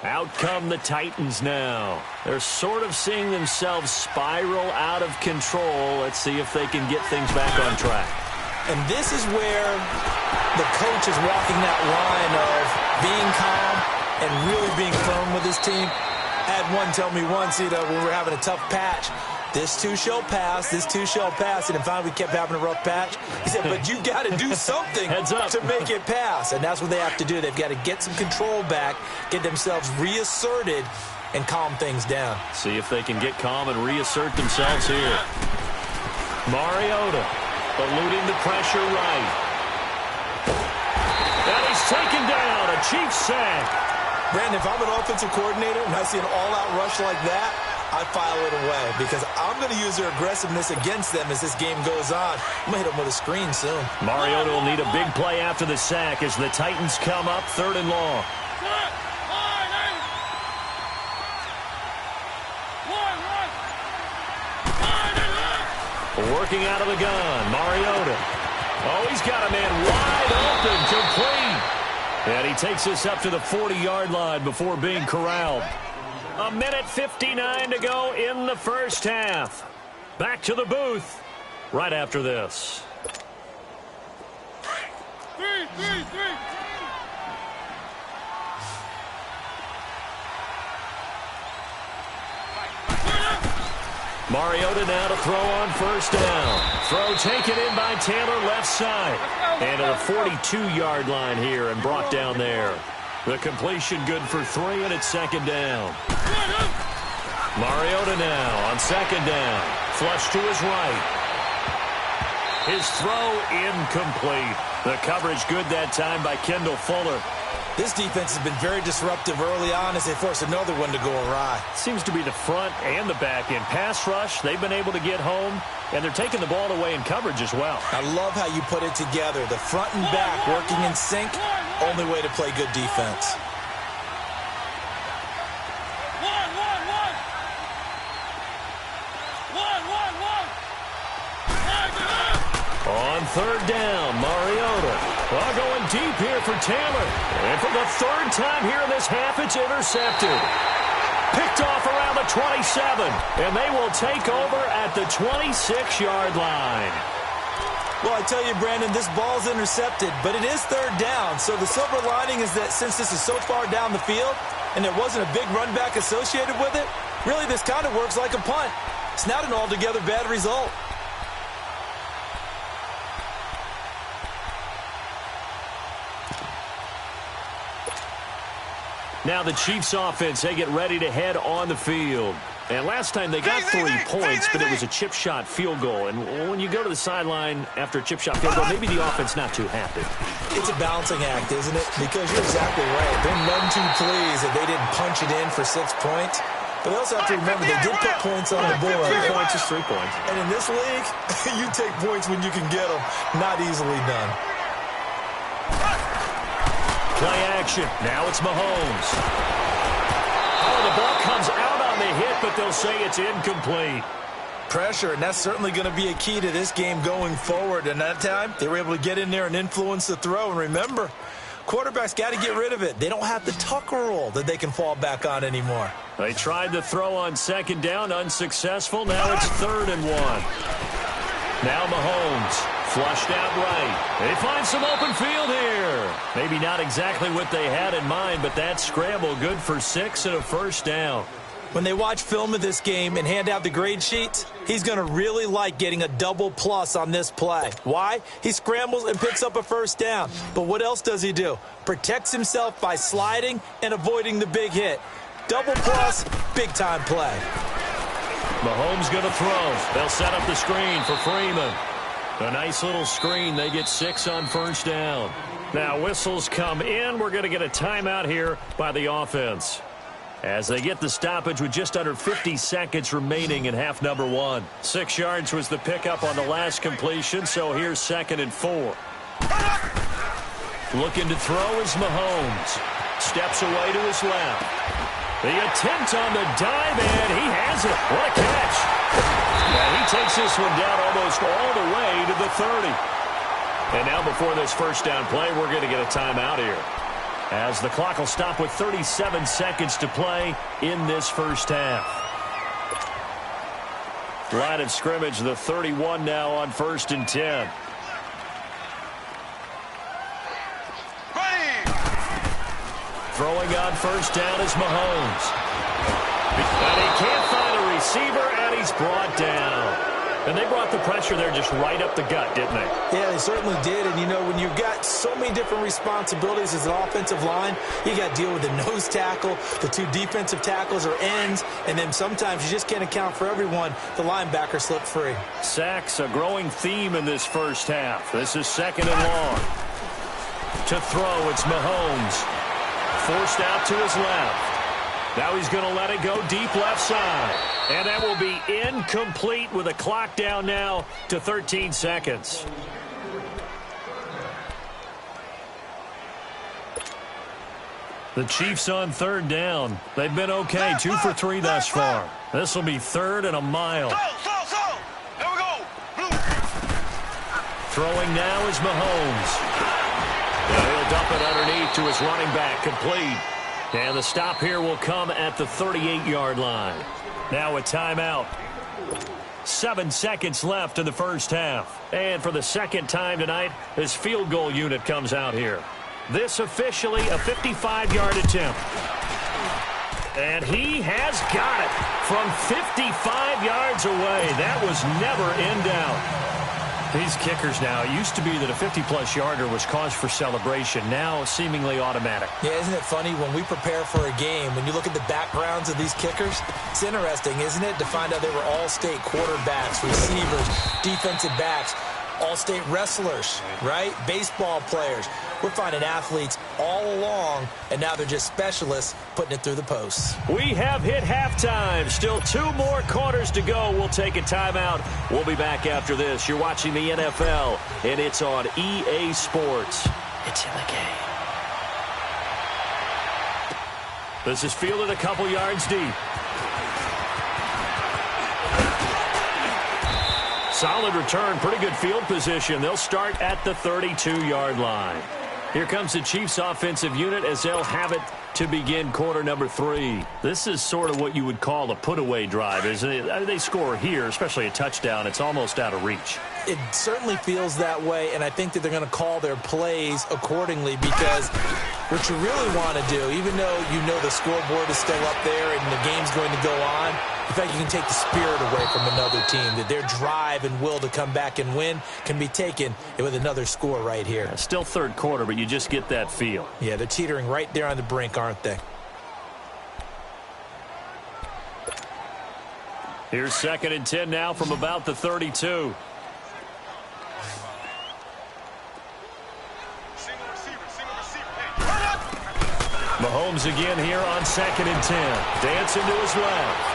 Out come the Titans now. They're sort of seeing themselves spiral out of control. Let's see if they can get things back on track. And this is where the coach is walking that line of being calm and really being firm with his team. I had one tell me once, when we were having a tough patch, this too shall pass, this too shall pass. And finally we kept having a rough patch. He said, but you got to do something to make it pass. And that's what they have to do. They've got to get some control back, get themselves reasserted, and calm things down. See if they can get calm and reassert themselves here. Mariota eluding the pressure right. And he's taken down. A Chiefs sack. Brandon, if I'm an offensive coordinator and I see an all-out rush like that, I file it away because I'm going to use their aggressiveness against them as this game goes on. I'm going to hit them with a screen soon. Mariota will need a big play after the sack as the Titans come up 3rd and long. Working out of the gun, Mariota. Oh, he's got a man wide open, complete. And he takes us up to the 40-yard line before being corralled. 1:59 to go in the first half. Back to the booth right after this. Three. Mariota now to throw on 1st down. Throw taken in by Taylor left side. And at a 42-yard line here and brought down there. The completion good for 3, and it's 2nd down. Mariota now on 2nd down. Flush to his right. His throw incomplete. The coverage good that time by Kendall Fuller. This defense has been very disruptive early on as they force another one to go awry. Seems to be the front and the back end. Pass rush, they've been able to get home, and they're taking the ball away in coverage as well. I love how you put it together. The front and back working in sync, only way to play good defense. On 3rd down, Mariota. Well, going deep here for Taylor. And for the 3rd time here in this half, it's intercepted. Picked off around the 27. And they will take over at the 26-yard line. Well, I tell you, Brandon, this ball's intercepted, but it is 3rd down. So the silver lining is that since this is so far down the field and there wasn't a big run back associated with it, really this kind of works like a punt. It's not an altogether bad result. Now the Chiefs offense, they get ready to head on the field. And last time they got 3 points, but it was a chip shot field goal. And when you go to the sideline after a chip shot field goal, maybe the offense not too happy. It's a balancing act, isn't it? Because you're exactly right. They're none too pleased that they didn't punch it in for 6 points. But they also have to remember they did put points on the board. 3 points is 3 points. And in this league, you take points when you can get them. Not easily done. Play action. Now it's Mahomes. Oh, the ball comes out on the hit, but they'll say it's incomplete. Pressure, and that's certainly going to be a key to this game going forward. And that time, they were able to get in there and influence the throw. And remember, quarterbacks got to get rid of it. They don't have the Tucker rule that they can fall back on anymore. They tried the throw on 2nd down, unsuccessful. Now it's 3rd and 1. Now Mahomes. Flushed out right. They find some open field here. Maybe not exactly what they had in mind, but that scramble good for 6 and a 1st down. When they watch film of this game and hand out the grade sheets, he's going to really like getting a double plus on this play. Why? He scrambles and picks up a 1st down. But what else does he do? Protects himself by sliding and avoiding the big hit. Double plus, big-time play. Mahomes going to throw. They'll set up the screen for Freeman. A nice little screen. They get 6 on 1st down. Now whistles come in. We're going to get a timeout here by the offense as they get the stoppage with just under 50 seconds remaining in half number 1. 6 yards was the pickup on the last completion, so here's 2nd and 4. Looking to throw is Mahomes. Steps away to his left. The attempt on the dive, and he has it. What a catch. And he takes this one down almost all the way to the 30. And now before this 1st down play, we're going to get a timeout here. as the clock will stop with 37 seconds to play in this first half. Line of scrimmage, the 31 now on 1st and 10. Throwing on first down is Mahomes. And he can't find a receiver, and he's brought down. And they brought the pressure there just right up the gut, didn't they? Yeah, they certainly did. And, you know, when you've got so many different responsibilities as an offensive line, you got to deal with the nose tackle, the 2 defensive tackles or ends, and then sometimes you just can't account for everyone. The linebacker slipped free. Sacks, a growing theme in this first half. This is 2nd and long. To throw, it's Mahomes. Forced out to his left. Now he's going to let it go deep left side. And that will be incomplete with a clock down now to 13 seconds. The Chiefs on 3rd down. They've been okay, 2 for 3 thus far. This will be 3rd and a mile. There we go. Throwing now is Mahomes. And he'll dump it underneath to his running back, complete. And the stop here will come at the 38-yard line. Now a timeout. 7 seconds left in the first half. And for the second time tonight, this field goal unit comes out here. This officially a 55-yard attempt. And he has got it from 55 yards away. That was never in doubt. These kickers now, it used to be that a 50-plus yarder was cause for celebration. Now seemingly automatic. Yeah, isn't it funny when we prepare for a game, when you look at the backgrounds of these kickers, it's interesting, isn't it, to find out they were all-state quarterbacks, receivers, defensive backs, all-state wrestlers, right? Baseball players. We're finding athletes all along, and now they're just specialists putting it through the posts. We have hit halftime. Still 2 more quarters to go. We'll take a timeout. We'll be back after this. You're watching the NFL, and it's on EA Sports. It's in the game. This is fielded a couple yards deep. Solid return, pretty good field position. They'll start at the 32-yard line. Here comes the Chiefs offensive unit as they'll have it to begin quarter number 3. This is sort of what you would call a put-away drive, isn't it? They score here, especially a touchdown. It's almost out of reach. It certainly feels that way, and I think that they're going to call their plays accordingly because what you really want to do, even though you know the scoreboard is still up there and the game's going to go on, in fact, you can take the spirit away from another team, that their drive and will to come back and win can be taken with another score right here. Still 3rd quarter, but you just get that feel. Yeah, they're teetering right there on the brink, aren't they? Here's 2nd and 10 now from about the 32. Mahomes again here on 2nd and 10. Dancing to his left.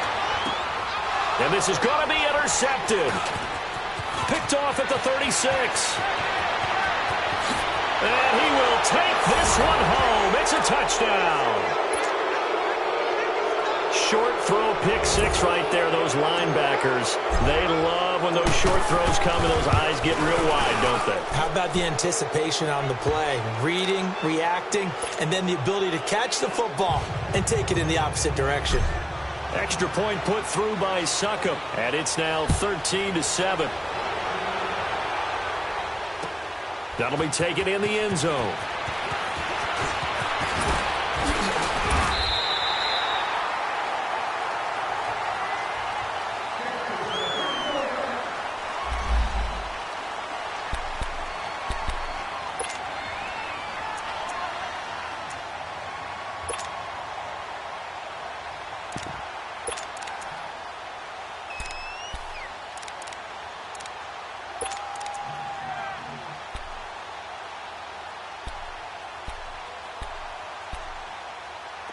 And this is going to be intercepted. Picked off at the 36. And he will take this one home. It's a touchdown. Short throw, pick 6 right there. Those linebackers, they love when those short throws come and those eyes get real wide, don't they? How about the anticipation on the play? Reading, reacting, and then the ability to catch the football and take it in the opposite direction. Extra point put through by Succop, and it's now 13-7. That'll be taken in the end zone.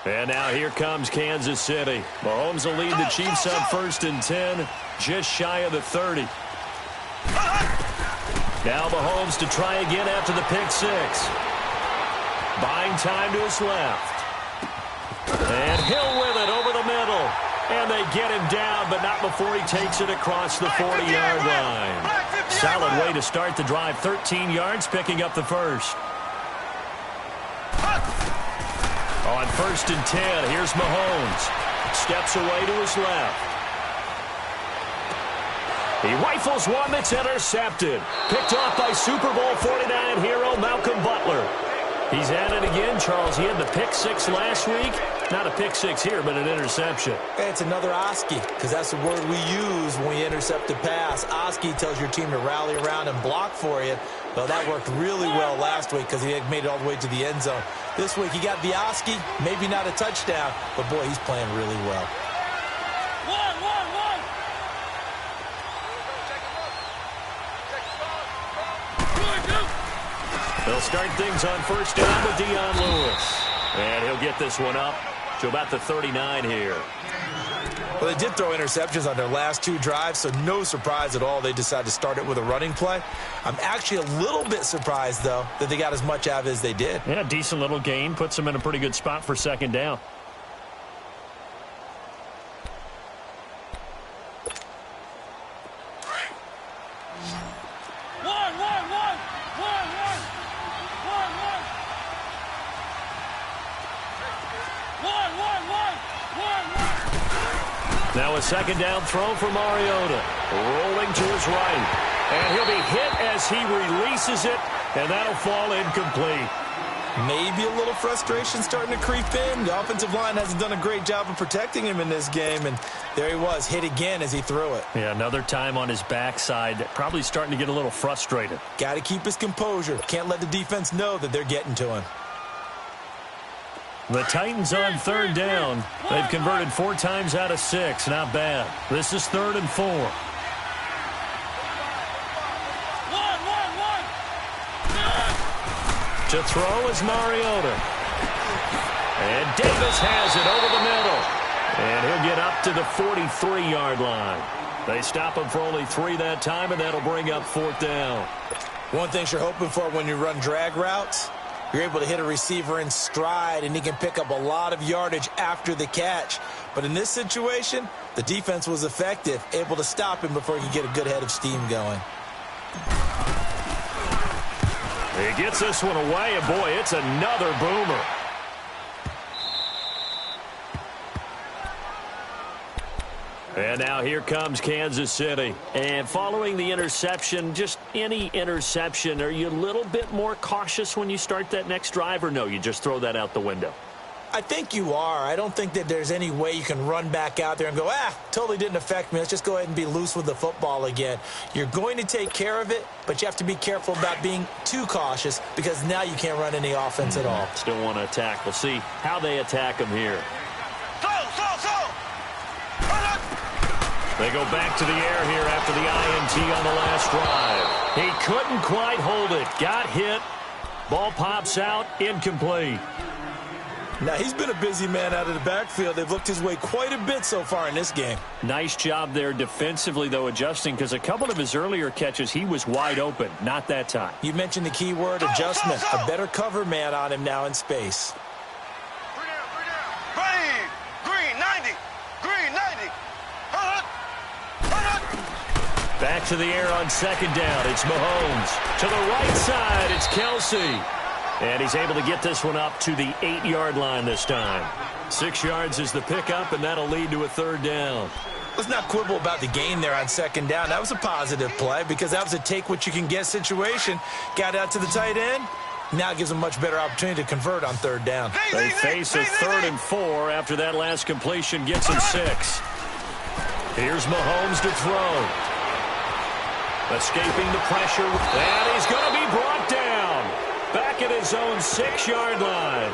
And now here comes Kansas City. Mahomes will lead the Chiefs on 1st and 10, just shy of the 30. Now Mahomes to try again after the pick 6. Buying time to his left. And Hill with it over the middle. And they get him down, but not before he takes it across the 40-yard line. Solid way to start the drive. 13 yards, picking up the first. On 1st and 10, here's Mahomes. Steps away to his left. He rifles one that's intercepted. Picked off by Super Bowl 49 hero Malcolm Butler. He's at it again, Charles. He had the pick six last week. Not a pick six here, but an interception. Hey, it's another Oski, because that's the word we use when we intercept a pass. Oski tells your team to rally around and block for you. Well, that worked really well last week because he had made it all the way to the end zone. This week, he got the Oski, maybe not a touchdown, but, boy, he's playing really well. They'll start things on 1st down with Dion Lewis. And he'll get this one up to about the 39 here. Well, they did throw interceptions on their last 2 drives, so no surprise at all they decided to start it with a running play. I'm actually a little bit surprised, though, that they got as much out of it as they did. Yeah, decent little gain. Puts them in a pretty good spot for 2nd down. Now a 2nd down throw for Mariota. Rolling to his right. And he'll be hit as he releases it, and that'll fall incomplete. Maybe a little frustration starting to creep in. The offensive line hasn't done a great job of protecting him in this game, and there he was, hit again as he threw it. Yeah, another time on his backside, probably starting to get a little frustrated. Got to keep his composure. Can't let the defense know that they're getting to him. The Titans on 3rd down. They've converted 4 times out of 6. Not bad. This is 3rd and 4. To throw is Mariota. And Davis has it over the middle. And he'll get up to the 43-yard line. They stop him for only 3 that time, and that'll bring up 4th down. One thing you're hoping for when you run drag routes, you're able to hit a receiver in stride, and he can pick up a lot of yardage after the catch. But in this situation, the defense was effective, able to stop him before he could get a good head of steam going. He gets this one away, and boy, it's another boomer. And now here comes Kansas City. And following the interception, just any interception, are you a little bit more cautious when you start that next drive, or no, you just throw that out the window? I think you are. I don't think that there's any way you can run back out there and go, totally didn't affect me. Let's just go ahead and be loose with the football again. You're going to take care of it, but you have to be careful about being too cautious because now you can't run any offense at all. Still want to attack. We'll see how they attack him here. They go back to the air here after the INT on the last drive. He couldn't quite hold it. Got hit. Ball pops out. Incomplete. Now, he's been a busy man out of the backfield. They've looked his way quite a bit so far in this game. Nice job there defensively, though, adjusting, because a couple of his earlier catches, he was wide open. Not that time. You mentioned the key word, adjustment. A better cover man on him now in space. Green, 90. Green, 90. Back to the air on 2nd down. It's Mahomes. To the right side, it's Kelsey. And he's able to get this one up to the 8-yard line this time. 6 yards is the pickup, and that'll lead to a 3rd down. Let's not quibble about the gain there on 2nd down. That was a positive play because that was a take-what-you-can-get situation. Got out to the tight end. Now it gives them a much better opportunity to convert on 3rd down. They face a 3rd and 4 after that last completion gets him 6. Here's Mahomes to throw. Escaping the pressure, and he's going to be brought down. Back at his own 6-yard line.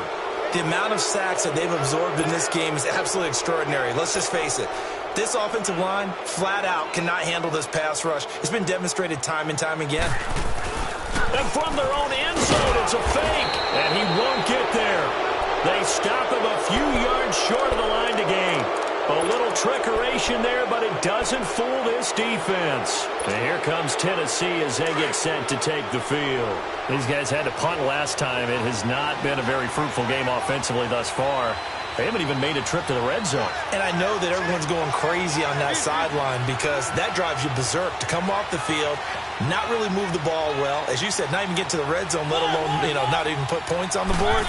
The amount of sacks that they've absorbed in this game is absolutely extraordinary. Let's just face it. This offensive line, flat out, cannot handle this pass rush. It's been demonstrated time and time again. And from their own end zone, it's a fake. And he won't get there. They stop him a few yards short of the line to gain. A little trickeration there, but it doesn't fool this defense. And here comes Tennessee as they get set to take the field. These guys had to punt last time. It has not been a very fruitful game offensively thus far. They haven't even made a trip to the red zone. And I know that everyone's going crazy on that sideline because that drives you berserk to come off the field, not really move the ball well. As you said, not even get to the red zone, let alone, not even put points on the board.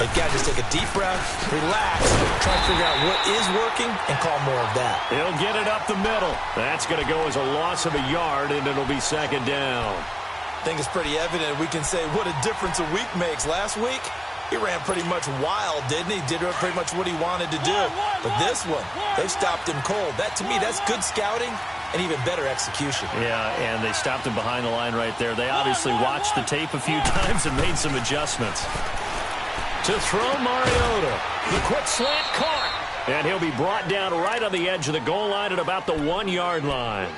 They've got to just take a deep breath, relax, try to figure out what is working, and call more of that. He'll get it up the middle. That's going to go as a loss of a yard, and it'll be second down. I think it's pretty evident. We can say what a difference a week makes. Last week, he ran pretty much wild, didn't he? Did pretty much what he wanted to do. But this one, they've stopped him cold. That, to me, that's good scouting and even better execution. Yeah, and they stopped him behind the line right there. They obviously watched the tape a few times and made some adjustments. To throw Mariota. The quick slant caught. And he'll be brought down right on the edge of the goal line at about the 1-yard line.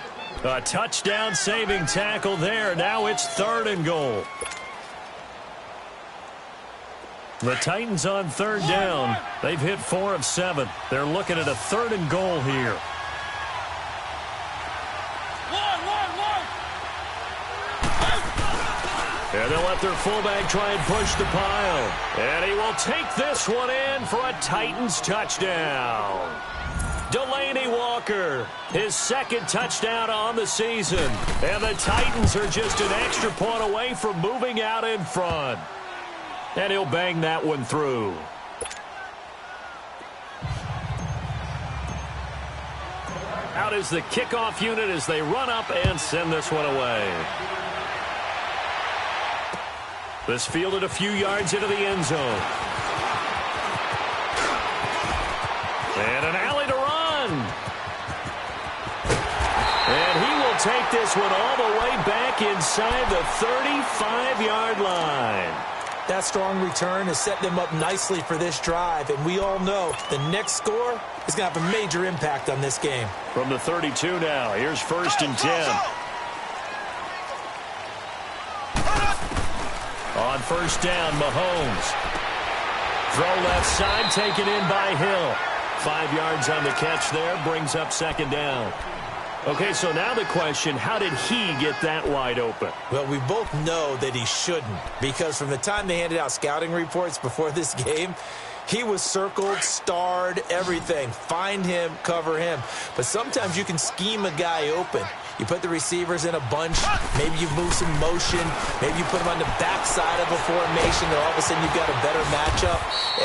A touchdown-saving tackle there. Now it's 3rd and goal. The Titans on 3rd down. They've hit 4 of 7. They're looking at a 3rd and goal here. And they'll let their fullback try and push the pile. And he will take this one in for a Titans touchdown. Delaney Walker, his 2nd touchdown on the season. And the Titans are just an extra point away from moving out in front. And he'll bang that one through. Out is the kickoff unit as they run up and send this one away. This fielded a few yards into the end zone. And an alley to run. And he will take this one all the way back inside the 35-yard line. That strong return has set them up nicely for this drive, and we all know the next score is going to have a major impact on this game. From the 32 now, here's 1st and 10. On 1st down, Mahomes. Throw left side, taken in by Hill. 5 yards on the catch there, brings up 2nd down. Okay, so now the question, how did he get that wide open? Well, we both know that he shouldn't, because from the time they handed out scouting reports before this game, he was circled, starred, everything. Find him, cover him. But sometimes you can scheme a guy open. You put the receivers in a bunch. Maybe you move some motion. Maybe you put them on the backside of a formation, and all of a sudden you've got a better matchup.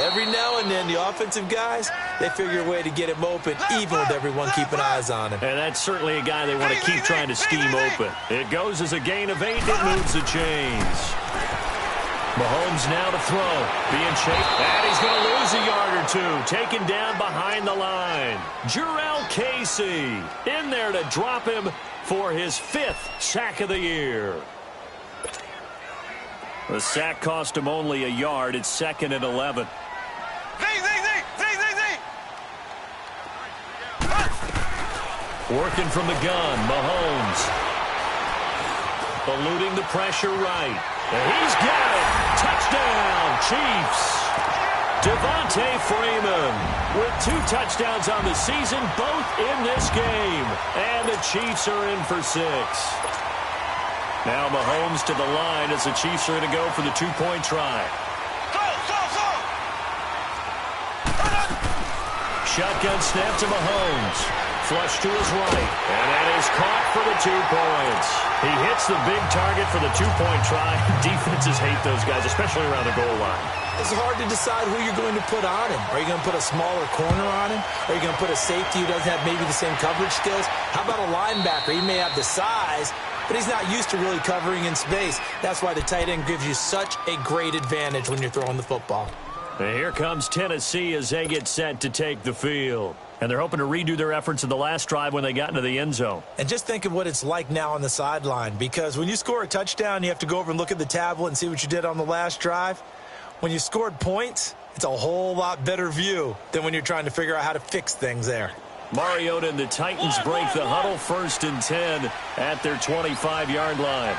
Every now and then, the offensive guys, they figure a way to get him open, even with everyone keeping eyes on him. And that's certainly a guy they want to keep trying to scheme open. It goes as a gain of 8. It moves the chains. Mahomes now to throw. Being chased. And he's going to lose a yard or 2. Taken down behind the line. Jurrell Casey in there to drop him for his 5th sack of the year. The sack cost him only a yard. It's 2nd and 11. Working from the gun, Mahomes. Eluding the pressure right. And he's got it. Touchdown, Chiefs. Devontae Freeman with 2 touchdowns on the season, both in this game. And the Chiefs are in for 6. Now Mahomes to the line as the Chiefs are going to go for the 2-point try. Shotgun snap to Mahomes. Flush to his right. And that is caught for the 2 points. He hits the big target for the 2-point try. Defenses hate those guys, especially around the goal line. It's hard to decide who you're going to put on him. Are you going to put a smaller corner on him? Are you going to put a safety who doesn't have maybe the same coverage skills? How about a linebacker? He may have the size, but he's not used to really covering in space. That's why the tight end gives you such a great advantage when you're throwing the football. And here comes Tennessee as they get set to take the field. And they're hoping to redo their efforts in the last drive when they got into the end zone. And just think of what it's like now on the sideline, because when you score a touchdown, you have to go over and look at the tablet and see what you did on the last drive. When you scored points, it's a whole lot better view than when you're trying to figure out how to fix things there. Mariota and the Titans break the huddle, 1st and 10 at their 25-yard line.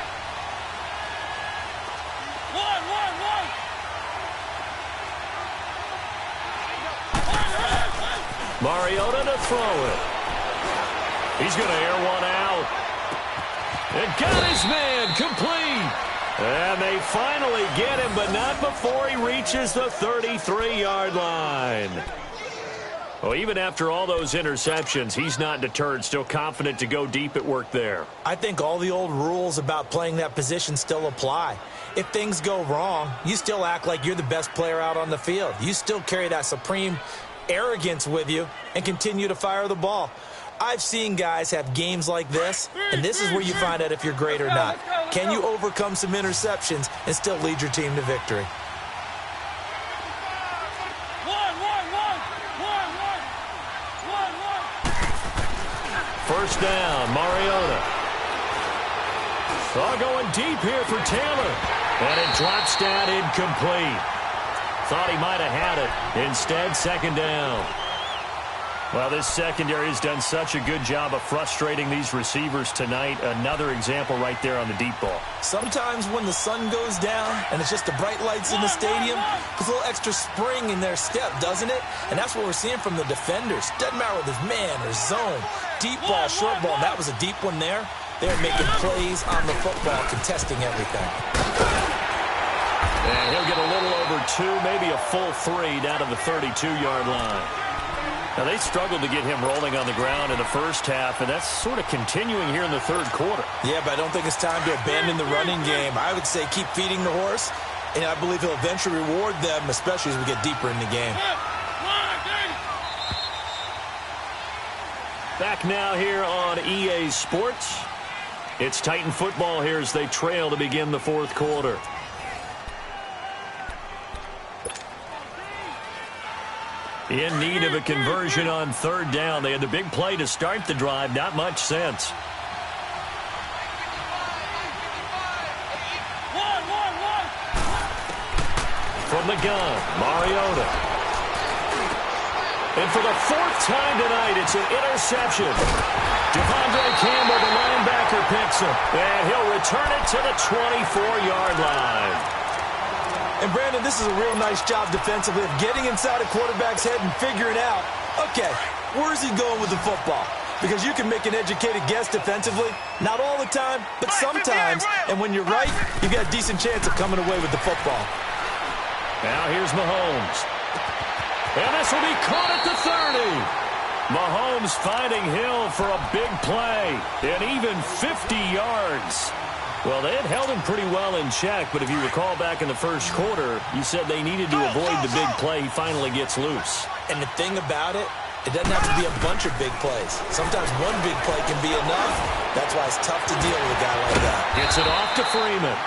Mariota to throw it. He's going to air one out. And got his man complete. And they finally get him, but not before he reaches the 33-yard line. Well, even after all those interceptions, he's not deterred, still confident to go deep at work there. I think all the old rules about playing that position still apply. If things go wrong, you still act like you're the best player out on the field. You still carry that supreme arrogance with you and continue to fire the ball. I've seen guys have games like this, and this is where you find out if you're great or not. Can you overcome some interceptions and still lead your team to victory? First down, Mariota. All going deep here for Taylor. And it drops down incomplete. Thought he might have had it. Instead, second down. Well, this secondary has done such a good job of frustrating these receivers tonight. Another example right there on the deep ball. Sometimes when the sun goes down and it's just the bright lights in the stadium, there's a little extra spring in their step, doesn't it? And that's what we're seeing from the defenders. Doesn't matter whether it's man or zone, deep ball, short ball. That was a deep one there. They're making plays on the football, contesting everything. And he'll get a little over 2, maybe a full 3 down to the 32-yard line. Now, they struggled to get him rolling on the ground in the first half, and that's sort of continuing here in the third quarter. Yeah, but I don't think it's time to abandon the running game. I would say keep feeding the horse, and I believe he'll eventually reward them, especially as we get deeper in the game. Back now here on EA Sports. It's Titan football here as they trail to begin the fourth quarter. In need of a conversion on third down. They had the big play to start the drive. Not much sense. From the gun, Mariota. And for the fourth time tonight, it's an interception. Devondre Campbell, the linebacker, picks him. And he'll return it to the 24-yard line. And, Brandon, this is a real nice job defensively of getting inside a quarterback's head and figuring out, okay, where's he going with the football? Because you can make an educated guess defensively. Not all the time, but sometimes. And when you're right, you've got a decent chance of coming away with the football. Now here's Mahomes. And this will be caught at the 30. Mahomes finding Hill for a big play. And even 50 yards. Well, they had held him pretty well in check, but if you recall back in the first quarter, you said they needed to avoid the big play. He finally gets loose. And the thing about it, it doesn't have to be a bunch of big plays. Sometimes one big play can be enough. That's why it's tough to deal with a guy like that. Gets it off to Freeman.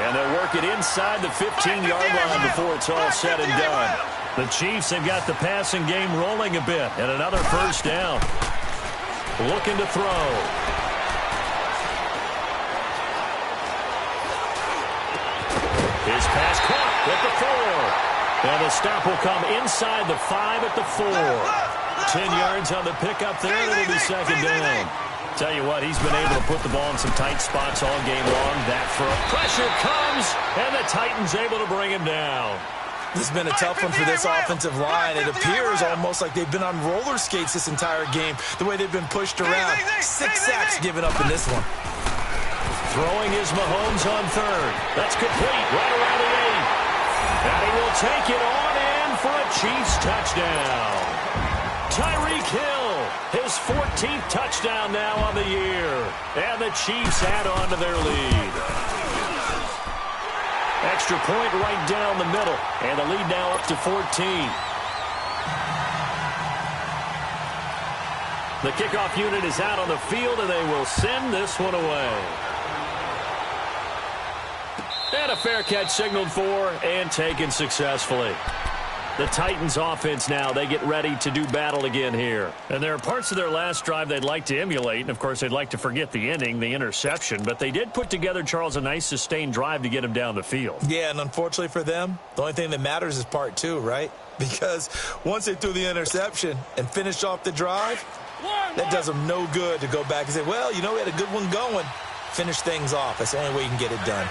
And they'll work it inside the 15-yard line before it's all said and done. The Chiefs have got the passing game rolling a bit. And another first down. Looking to throw. His pass caught at the 4. And the stop will come inside the 5 at the 4. 10 yards on the pickup there, and it'll be second down. Tell you what, he's been able to put the ball in some tight spots all game long. That throw. Pressure comes, and the Titans able to bring him down. This has been a tough one for this offensive line. It appears almost like they've been on roller skates this entire game, the way they've been pushed around. 6 sacks given up in this one. Throwing is Mahomes on third. That's complete right around the 8. And he will take it on in for a Chiefs touchdown. Tyreek Hill, his 14th touchdown now on the year. And the Chiefs add on to their lead. Extra point right down the middle. And the lead now up to 14. The kickoff unit is out on the field, and they will send this one away. And a fair catch signaled for and taken successfully. The Titans offense now, they get ready to do battle again here. And there are parts of their last drive they'd like to emulate. And, of course, they'd like to forget the inning, the interception. But they did put together, Charles, a nice sustained drive to get him down the field. Yeah, and unfortunately for them, the only thing that matters is part 2, right? Because once they threw the interception and finished off the drive, that does them no good to go back and say, well, you know, we had a good one going. Finish things off. That's the only way you can get it done.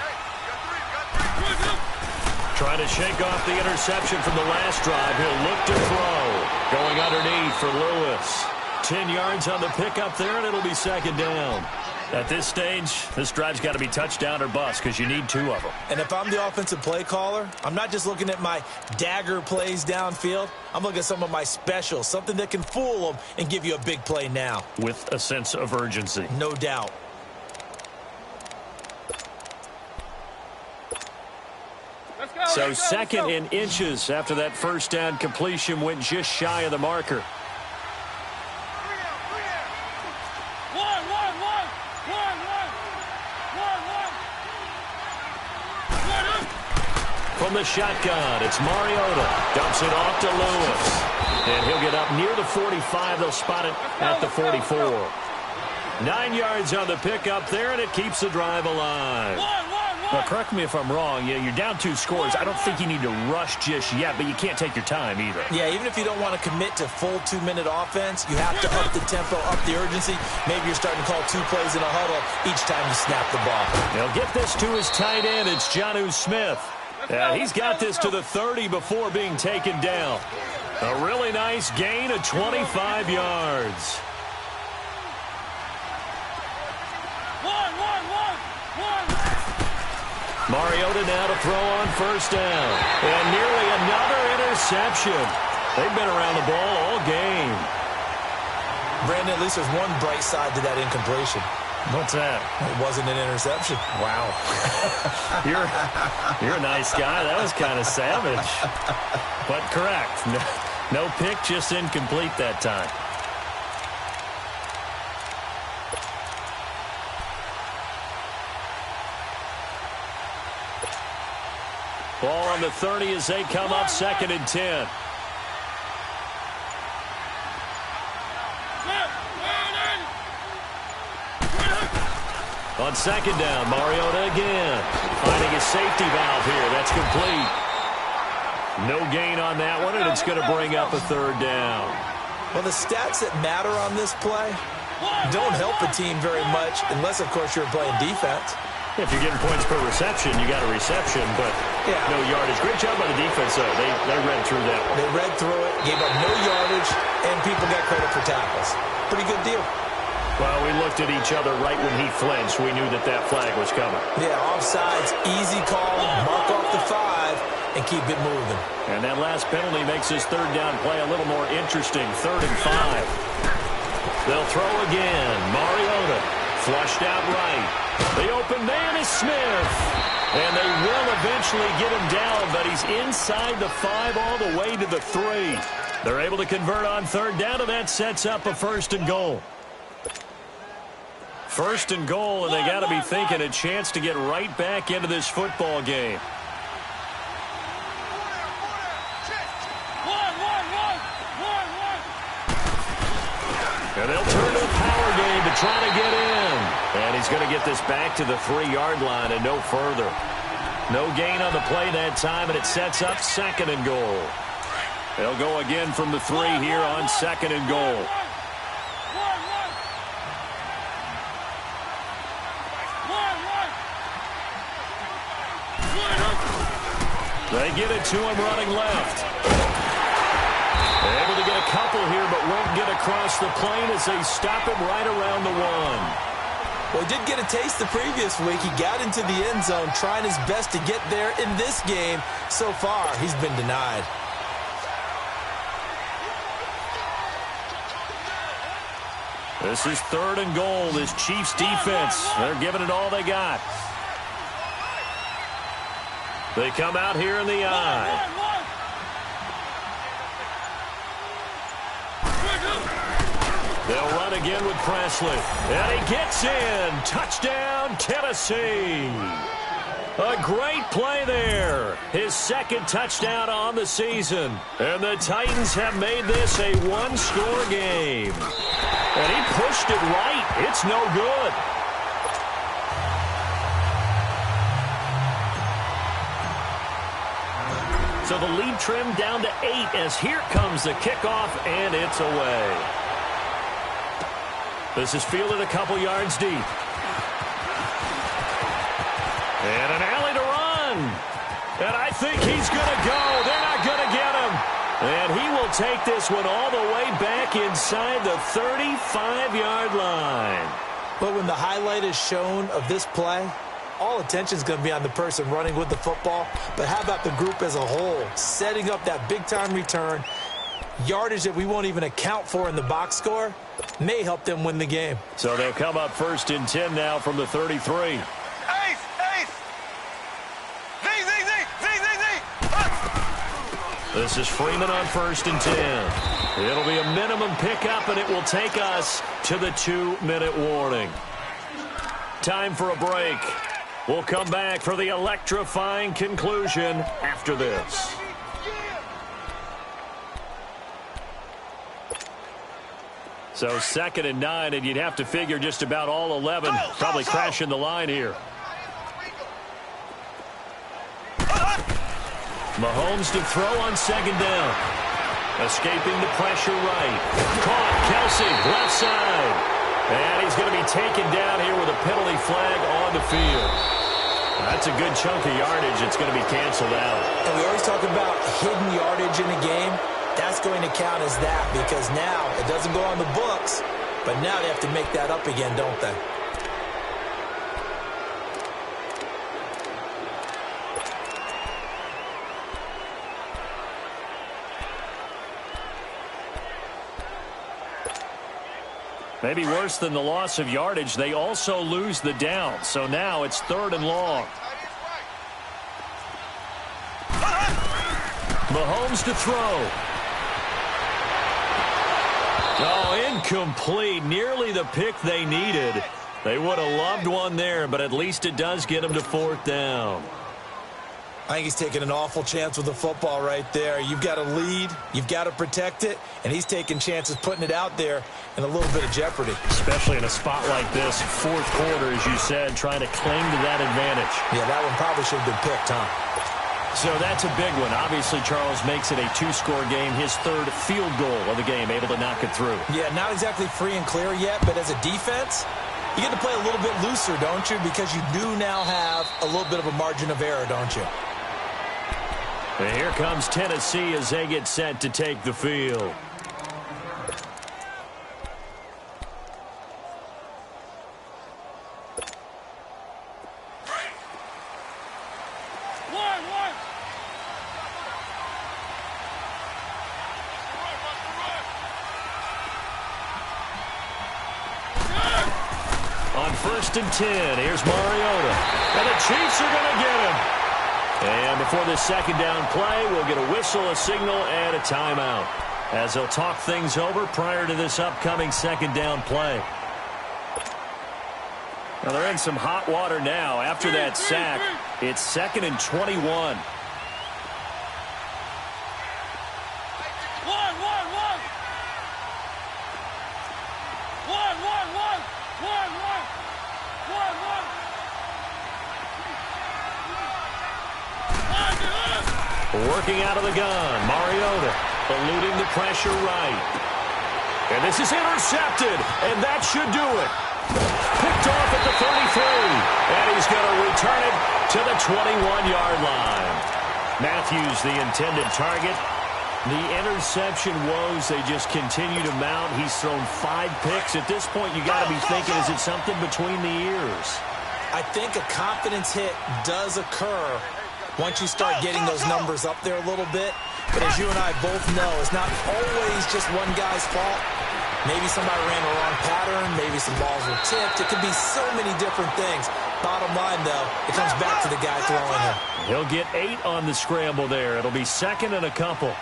Trying to shake off the interception from the last drive. He'll look to throw. Going underneath for Lewis. 10 yards on the pickup there, and it'll be second down. At this stage, this drive's got to be touchdown or bust because you need 2 of them. And if I'm the offensive play caller, I'm not just looking at my dagger plays downfield. I'm looking at some of my specials, something that can fool them and give you a big play now. With a sense of urgency. No doubt. So second in inches after that first down completion went just shy of the marker. From the shotgun, it's Mariota. Dumps it off to Lewis. And he'll get up near the 45. They'll spot it at the 44. 9 yards on the pickup there, and it keeps the drive alive. Now, correct me if I'm wrong. You're down 2 scores. I don't think you need to rush just yet, but you can't take your time either. Yeah, even if you don't want to commit to full 2-minute offense, you have to up the tempo, up the urgency. Maybe you're starting to call 2 plays in a huddle each time you snap the ball. They'll get this to his tight end. It's Jonnu Smith. He's got this to the 30 before being taken down. A really nice gain of 25 yards. Mariota now to throw on first down. And nearly another interception. They've been around the ball all game. Brandon, at least there's one bright side to that incompletion. What's that? It wasn't an interception. Wow. You're a nice guy. That was kind of savage. But correct. No pick, just incomplete that time. Ball on the 30 as they come up, 2nd and 10. On 2nd down, Mariota again. Finding his safety valve here. That's complete. No gain on that one, and it's going to bring up a 3rd down. Well, the stats that matter on this play don't help a team very much unless, of course, you're playing defense. If you're getting points per reception, you got a reception, but no yardage. Great job by the defense, though. They read through that one. They read through it, gave up no yardage, and people got credit for tackles. Pretty good deal. Well, we looked at each other right when he flinched. We knew that flag was coming. Yeah, offsides, easy call, mark off the 5, and keep it moving. And that last penalty makes this 3rd down play a little more interesting. 3rd and 5. They'll throw again. Mariota flushed out right. The open man is Smith. And they will eventually get him down, but he's inside the 5 all the way to the 3. They're able to convert on 3rd down, and that sets up a 1st and goal. 1st and goal, and they got to be thinking a chance to get right back into this football game. And they'll turn to the power game to try to get in. And he's going to get this back to the 3-yard line and no further. No gain on the play that time, and it sets up 2nd and goal. They'll go again from the 3 here on 2nd and goal. They get it to him running left. Able to get a couple here, but won't get across the plane as they stop him right around the 1. Well, he did get a taste the previous week. He got into the end zone, trying his best to get there in this game. So far, he's been denied. This is 3rd and goal. This Chiefs defense, they're giving it all they got. They come out here in the eye. They'll run again with Presley. And he gets in. Touchdown, Tennessee. A great play there. His 2nd touchdown on the season. And the Titans have made this a 1-score game. And he pushed it right. It's no good. So the lead trimmed down to 8 as here comes the kickoff, and it's away. This is fielded a couple yards deep. And an alley to run. And I think he's going to go. They're not going to get him. And he will take this one all the way back inside the 35-yard line. But when the highlight is shown of this play, all attention is going to be on the person running with the football. But how about the group as a whole? Setting up that big-time return, yardage that we won't even account for in the box score, may help them win the game. So they'll come up 1st and 10 now from the 33. This is Freeman on 1st and 10. It'll be a minimum pickup, and it will take us to the 2-minute warning. Time for a break. We'll come back for the electrifying conclusion after this. So 2nd and 9, and you'd have to figure just about all 11 probably crashing the line here. Mahomes to throw on 2nd down. Escaping the pressure right. Caught. Kelsey, left side. And he's going to be taken down here with a penalty flag on the field. That's a good chunk of yardage. It's going to be canceled out. And we always talk about hidden yardage in a game. That's going to count as that because now it doesn't go on the books, but now they have to make that up again, don't they? Maybe worse than the loss of yardage, they also lose the down. So now it's 3rd and long. Mahomes to throw. Oh, incomplete. Nearly the pick they needed. They would have loved one there, but at least it does get them to 4th down. I think he's taking an awful chance with the football right there. You've got to lead, you've got to protect it, and he's taking chances putting it out there in a little bit of jeopardy. Especially in a spot like this, 4th quarter, as you said, trying to cling to that advantage. Yeah, that one probably should have been picked, huh? So that's a big one. Obviously, Charles makes it a 2-score game. His 3rd field goal of the game, able to knock it through. Yeah, not exactly free and clear yet, but as a defense, you get to play a little bit looser, don't you? Because you do now have a little bit of a margin of error, don't you? And here comes Tennessee as they get set to take the field. On 1st and 10, here's Mariota. And the Chiefs are going to get him. And before this 2nd down play, we'll get a whistle, a signal, and a timeout, as they'll talk things over prior to this upcoming 2nd down play. Now they're in some hot water now after that sack. It's 2nd and 21. Working out of the gun, Mariota eluding the pressure right. And this is intercepted, and that should do it. Picked off at the 33, and he's going to return it to the 21-yard line. Matthews, the intended target. The interception woes, they just continue to mount. He's thrown 5 picks. At this point, you got to be thinking, is it something between the ears? I think a confidence hit does occur once you start getting those numbers up there a little bit. But as you and I both know, it's not always just one guy's fault. Maybe somebody ran a wrong pattern. Maybe some balls were tipped. It could be so many different things. Bottom line, though, it comes back to the guy throwing it. He'll get 8 on the scramble there. It'll be 2nd and a couple.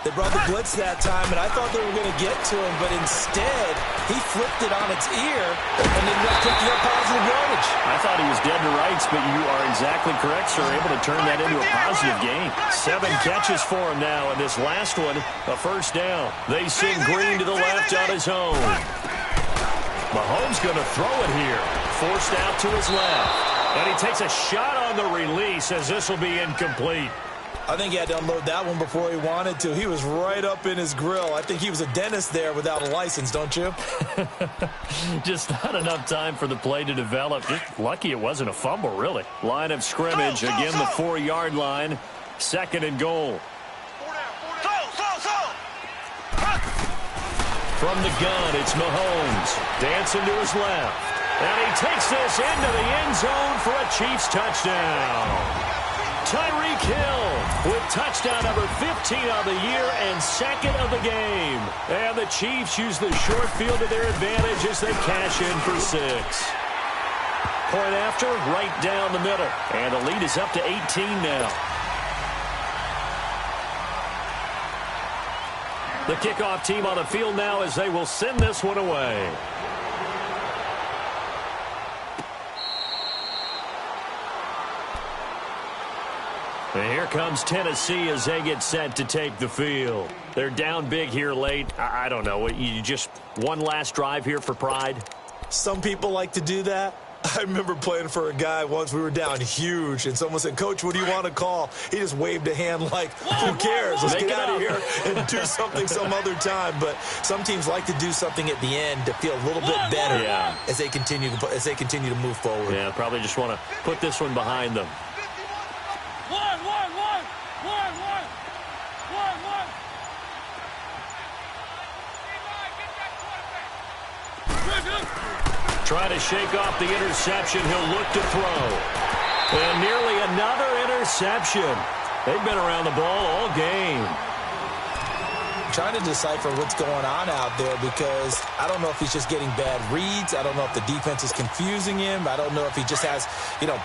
They brought the blitz that time, and I thought they were going to get to him, but instead, he flipped it on its ear and ended up picking up positive yardage. I thought he was dead to rights, but you are exactly correct, sir. Able to turn that into a positive gain. 7 catches for him now, and this last one, a 1st down. They send Green to the left on his own. Mahomes going to throw it here. Forced out to his left. And he takes a shot on the release as this will be incomplete. I think he had to unload that one before he wanted to. He was right up in his grill. I think he was a dentist there without a license, don't you? Just not enough time for the play to develop. Just lucky it wasn't a fumble, really. Line of scrimmage, again the 4-yard line. 2nd and goal. From the gun, it's Mahomes. Dancing to his left. And he takes this into the end zone for a Chiefs touchdown. Tyreek Hill with touchdown number 15 of the year and second of the game. And the Chiefs use the short field to their advantage as they cash in for 6. Point after, right down the middle. And the lead is up to 18 now. The kickoff team on the field now as they will send this one away. And here comes Tennessee as they get set to take the field. They're down big here late. I don't know. You just one last drive here for pride? Some people like to do that. I remember playing for a guy once. We were down huge, and someone said, "Coach, what do you want to call?" He just waved a hand like, who cares? Let's get out of here and do something some other time. But some teams like to do something at the end to feel a little bit better as they continue to move forward. Yeah, probably just want to put this one behind them. Trying to shake off the interception. He'll look to throw. And nearly another interception. They've been around the ball all game. Trying to decipher what's going on out there because I don't know if he's just getting bad reads. I don't know if the defense is confusing him. I don't know if he just has,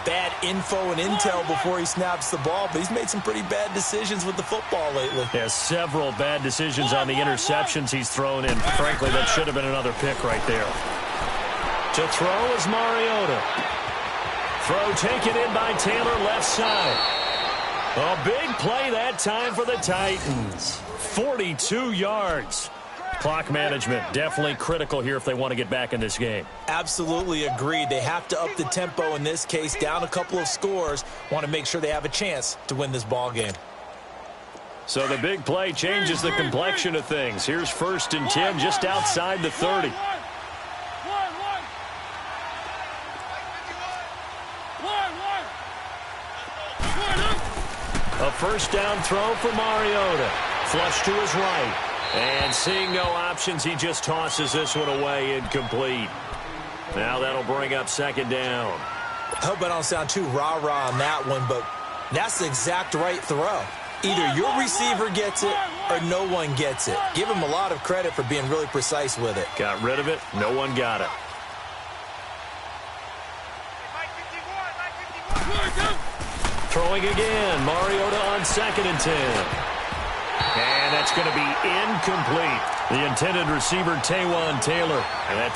bad info and intel before he snaps the ball. But he's made some pretty bad decisions with the football lately. Yeah, several bad decisions on the interceptions he's thrown in. Frankly, that should have been another pick right there. To throw is Mariota. Throw taken in by Taylor, left side. A big play that time for the Titans. 42 yards. Clock management definitely critical here if they want to get back in this game. Absolutely agreed. They have to up the tempo in this case, down a couple of scores. Want to make sure they have a chance to win this ball game. So the big play changes the complexion of things. Here's 1st and 10 just outside the 30. A first down throw for Mariota. Flush to his right. And seeing no options, he just tosses this one away, incomplete. Now that'll bring up 2nd down. I hope I don't sound too rah-rah on that one, but that's the exact right throw. Either your receiver gets it or no one gets it. Give him a lot of credit for being really precise with it. Got rid of it. No one got it. Throwing again. Mariota on 2nd and 10. And that's going to be incomplete. The intended receiver, Taywan Taylor. And that